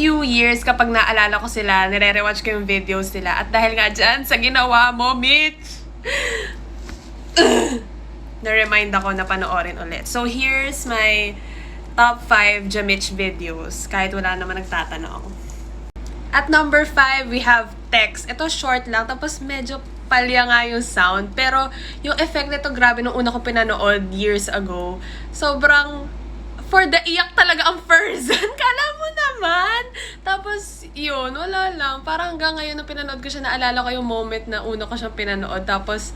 few years kapag naalala ko sila, nire-rewatch ko yung videos nila. At dahil nga dyan, sa ginawa mo, Mitch, na-remind ako na panoorin ulit. So, here's my top 5 Jamitch videos, kahit wala naman nagtatanong. At number 5, we have Text. Ito short lang, tapos medyo palya nga yung sound. Pero yung effect nito, grabe, nung una ko pinanood years ago. Sobrang for the iyak talaga ang person. Kala mo naman. Tapos, yun, wala lang. Parang hanggang ngayon na pinanood ko siya, naalala ko yung moment na una ko siyang pinanood. Tapos,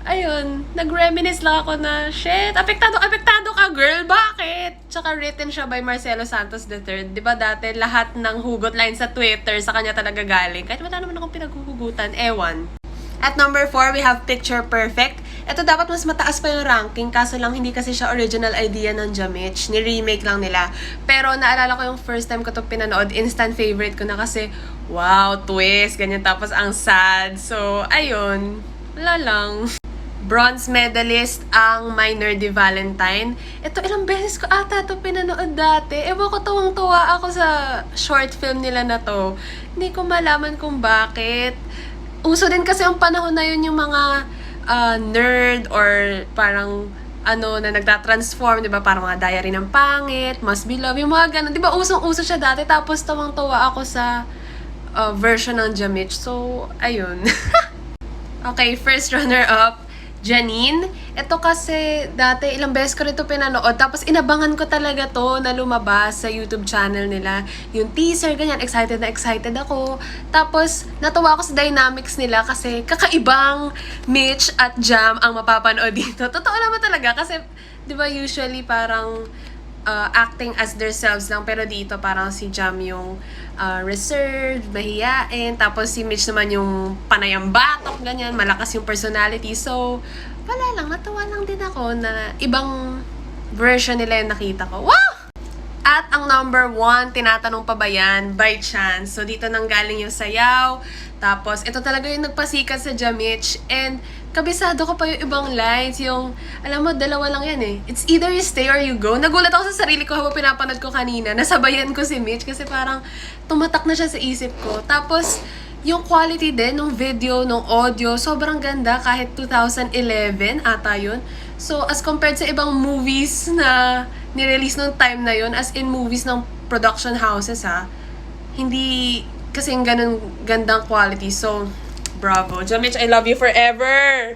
ayun, nag-reminisce lang ako na, shit, apektado ka, girl, bakit? Tsaka written siya by Marcelo Santos III. Di ba dati, lahat ng hugot line sa Twitter, sa kanya talaga galing. Kahit wala naman akong pinaghuhugutan, ewan. At number 4, we have Picture Perfect. Ito dapat mas mataas pa yung ranking, kaso lang hindi kasi siya original idea ng Jamitch. Ni-remake lang nila. Pero naalala ko yung first time ko ito pinanood, instant favorite ko na kasi, wow, twist, ganyan. Tapos ang sad. So, ayun, wala lang. Bronze medalist ang My Nerdy Valentine. Ito, ilang beses ko ata ito pinanood dati. Ewan ko, tuwang-tuwa ako sa short film nila na to. Hindi ko malaman kung bakit. Uso din kasi ang panahon na yun yung mga nerd or parang na nagtatransform, di ba? Parang mga diary ng pangit, must be love, yung mga ganun. Di ba, usong-uso siya dati. Tapos tawang-tawa ako sa version ng Jamitch. So, ayun. Okay, first runner-up, Janine. Ito kasi dati ilang beses ko rito pinanood. Tapos inabangan ko talaga to na lumabas sa YouTube channel nila. Yung teaser, ganyan. Excited na excited ako. Tapos natuwa ako sa dynamics nila kasi kakaibang Mitch at Jam ang mapapanood dito. Totoo naman talaga kasi di ba usually parang acting as themselves lang. Pero dito parang si Jam yung reserved, mahiyain. Tapos si Mitch naman yung panayang batok, ganyan. Malakas yung personality. So, wala lang. Natuwa lang din ako na ibang version nila yung nakita ko. Wow! At ang number 1, tinatanong pa ba yan? By Chance. So, dito nang galing yung sayaw. Tapos, ito talaga yung nagpasikat sa Jamitch. And, kabisado ko pa yung ibang lines. Yung, alam mo, dalawa lang yan eh. It's either you stay or you go. Nagulat ako sa sarili ko habang pinapanood ko kanina. Nasabayan ko si Mitch kasi parang tumatak na siya sa isip ko. Tapos, yung quality din ng video, ng audio, sobrang ganda kahit 2011 ata yun. So, as compared sa ibang movies na nirelease nung time na yun, as in movies ng production houses hindi kasing ganun gandang quality. So, bravo. Jamitch, I love you forever!